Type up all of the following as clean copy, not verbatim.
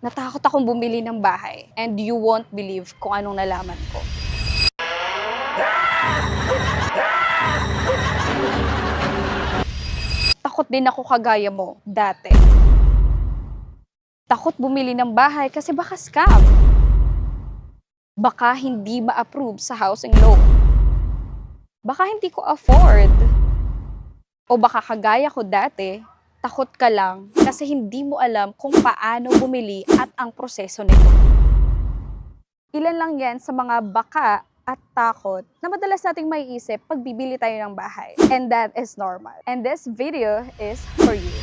Natakot akong bumili ng bahay and you won't believe kung anong nalaman ko. Takot din ako kagaya mo dati. Takot bumili ng bahay kasi baka scam. Baka hindi ma-approve sa housing loan. Baka hindi ko afford. O baka kagaya ko dati, takot ka lang kasi hindi mo alam kung paano bumili at ang proseso nito. Ilan lang yan sa mga baka at takot na madalas nating maiisip pag bibili tayo ng bahay. And that is normal. And this video is for you.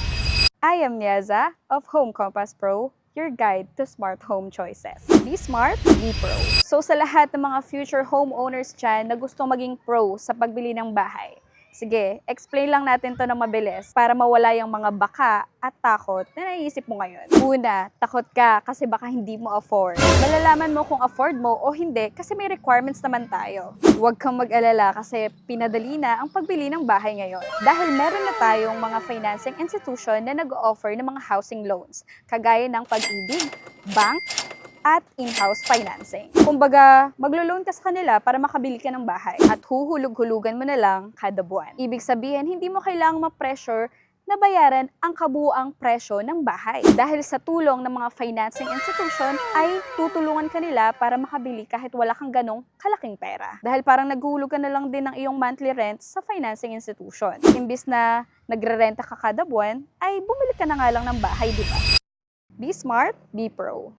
I am Nieza of Home Compass Pro, your guide to smart home choices. Be smart, be pro. So sa lahat ng mga future homeowners dyan na gustong maging pro sa pagbili ng bahay, sige, explain lang natin to na mabilis para mawala yung mga baka at takot na naiisip mo ngayon. Una, takot ka kasi baka hindi mo afford. Malalaman mo kung afford mo o hindi kasi may requirements naman tayo. Huwag kang mag-alala kasi pinadali na ang pagbili ng bahay ngayon. Dahil meron na tayong mga financing institution na nag-o-offer ng mga housing loans, kagaya ng Pag-ibig, bank, at in-house financing. Kumbaga, maglo-loan ka sa kanila para makabili ka ng bahay at huhulog-hulugan mo na lang kada buwan. Ibig sabihin, hindi mo kailangang ma-pressure na bayaran ang kabuuang presyo ng bahay. Dahil sa tulong ng mga financing institution ay tutulungan ka nila para makabili kahit wala kang ganong kalaking pera. Dahil parang naghuhulog ka na lang din ng iyong monthly rent sa financing institution. Imbis na nagre-renta ka kada buwan, ay bumili ka na nga lang ng bahay, di ba? Be smart, be pro.